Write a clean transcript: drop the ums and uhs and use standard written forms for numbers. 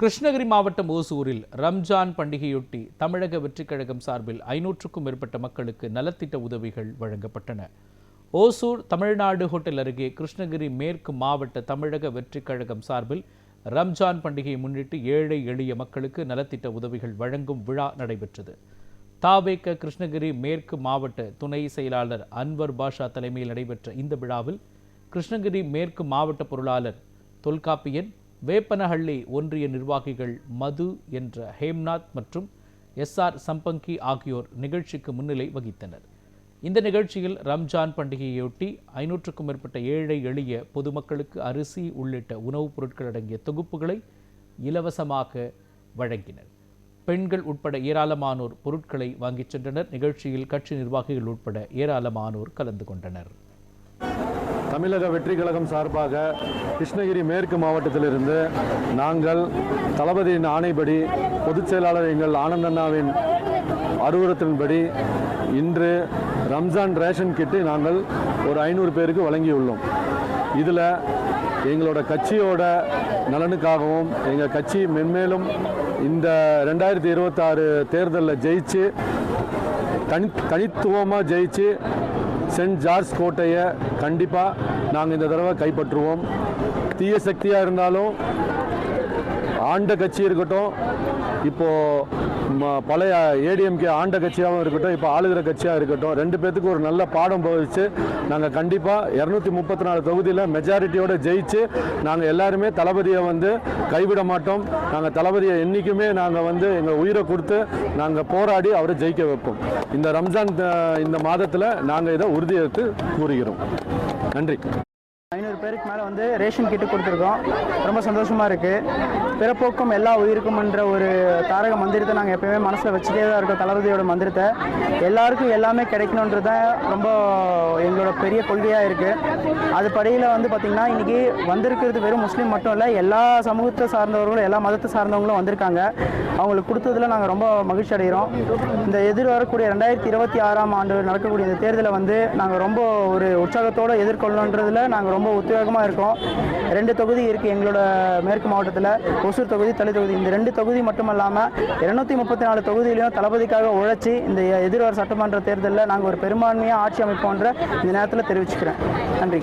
கிருஷ்ணகிரி மாவட்டம் ஓசூரில் ரம்ஜான் பண்டிகையொட்டி தமிழக வெற்றிக் கழகம் சார்பில் 500க்கும் மேற்பட்ட மக்களுக்கு நலத்திட்ட உதவிகள் வழங்கப்பட்டன. ஓசூர் தமிழ்நாடு ஹோட்டல் அருகே கிருஷ்ணகிரி மேற்கு மாவட்ட தமிழக வெற்றிக் கழகம் சார்பில் ரம்ஜான் பண்டிகையை முன்னிட்டு ஏழை எளிய மக்களுக்கு நலத்திட்ட உதவிகள் வழங்கும் விழா நடைபெற்றது. தாவேக கிருஷ்ணகிரி மேற்கு மாவட்ட துணை செயலாளர் அன்வர் பாஷா தலைமையில் நடைபெற்ற இந்த விழாவில் கிருஷ்ணகிரி மேற்கு மாவட்ட பொருளாளர் தொல்காப்பியன், வேப்பனஹள்ளி ஒன்றிய நிர்வாகிகள் மது என்ற ஹேம்நாத் மற்றும் எஸ்ஆர் சம்பங்கி ஆகியோர் நிகழ்ச்சிக்கு முன்னிலை வகித்தனர். இந்த நிகழ்ச்சியில் ரம்ஜான் பண்டிகையொட்டி 500க்கும் மேற்பட்ட ஏழை எளிய பொதுமக்களுக்கு அரிசி உள்ளிட்ட உணவுப் பொருட்கள் அடங்கிய தொகுப்புகளை இலவசமாக வழங்கினர். பெண்கள் உட்பட ஏராளமானோர் பொருட்களை வாங்கிச் சென்றனர். நிகழ்ச்சியில் கட்சி நிர்வாகிகள் உட்பட ஏராளமானோர் கலந்து கொண்டனர். தமிழக வெற்றிக் கழகம் சார்பாக கிருஷ்ணகிரி மேற்கு மாவட்டத்திலிருந்து நாங்கள் தளபதியின் ஆணைப்படி பொதுச் செயலாளர் எங்கள் ஆனந்தண்ணாவின் அறிவுறுத்தலின்படி இன்று ரம்ஜான் ரேஷன் கிட்டு நாங்கள் ஒரு 500 பேருக்கு வழங்கியுள்ளோம். இதில் எங்களோட கட்சியோட நலனுக்காகவும் எங்கள் கட்சி மென்மேலும் இந்த 2026 தேர்தலில் ஜெயிச்சு தனித்துவமாக ஜெயிச்சு சென்ட் ஜார்ஜ் கோட்டையை கண்டிப்பாக நாங்கள் இந்த தடவை கைப்பற்றுவோம். தீய சக்தியாக இருந்தாலும் ஆண்ட கட்சி இருக்கட்டும், இப்போது பழைய ஏடிஎம்கே ஆண்ட கட்சியாகவும் இருக்கட்டும், இப்போ ஆளுகிற கட்சியாக இருக்கட்டும், 2 பேர்த்துக்கு ஒரு நல்ல பாடம் போதிச்சு நாங்கள் கண்டிப்பாக 234 தொகுதியில் மெஜாரிட்டியோடு ஜெயிச்சு நாங்கள் எல்லாருமே தளபதியை கைவிட மாட்டோம். நாங்கள் தளபதியை என்றைக்குமே நாங்கள் எங்கள் உயிரை கொடுத்து நாங்கள் போராடி அவரை ஜெயிக்க வைப்போம். இந்த ரம்ஜான் இந்த மாதத்தில் நாங்கள் இதை உறுதியேற்று கூறுகிறோம். நன்றி. 500 பேருக்கு மேலே ரேஷன் கிட்டு கொடுத்துருக்கோம். ரொம்ப சந்தோஷமாக இருக்குது. பிறப்போக்கும் எல்லா உயிருக்கும் என்ற ஒரு தாரக மந்திரத்தை நாங்கள் எப்போயுமே மனசில் வச்சுட்டே தான் இருக்கோம். தளபதியோட மந்திரத்தை எல்லாருக்கும் எல்லாமே கிடைக்கணுன்றது தான் ரொம்ப எங்களோட பெரிய கொள்கையாக இருக்குது. அது படியில் பார்த்திங்கன்னா இன்றைக்கி வந்திருக்கிறது வெறும் முஸ்லீம் மட்டும் இல்லை, எல்லா சமூகத்தை சார்ந்தவர்களும் எல்லா மதத்தை சார்ந்தவங்களும் வந்திருக்காங்க. அவங்களுக்கு கொடுத்ததில் நாங்கள் ரொம்ப மகிழ்ச்சி அடைகிறோம். இந்த எதிர்வரக்கூடிய 2026ஆம் ஆண்டு நடக்கக்கூடிய இந்த தேர்தலை நாங்கள் ரொம்ப ஒரு உற்சாகத்தோடு எதிர்கொள்ளணுன்றதில் நாங்கள் ரொம்ப உத்வேகமாக இருக்கோம். 2 தொகுதி இருக்குது எங்களோட மேற்கு மாவட்டத்தில், ஒசூர் தொகுதி, தளி தொகுதி. இந்த 2 தொகுதி மட்டும் இல்லாமல் 234 தொகுதியிலையும் தளபதிக்காக உழைச்சி இந்த எதிர்வர சட்டமன்ற தேர்தலில் நாங்கள் ஒரு பெரும்பான்மையாக ஆட்சி அமைப்போன்ற இந்த நேரத்தில் தெரிவிச்சுக்கிறேன். நன்றி.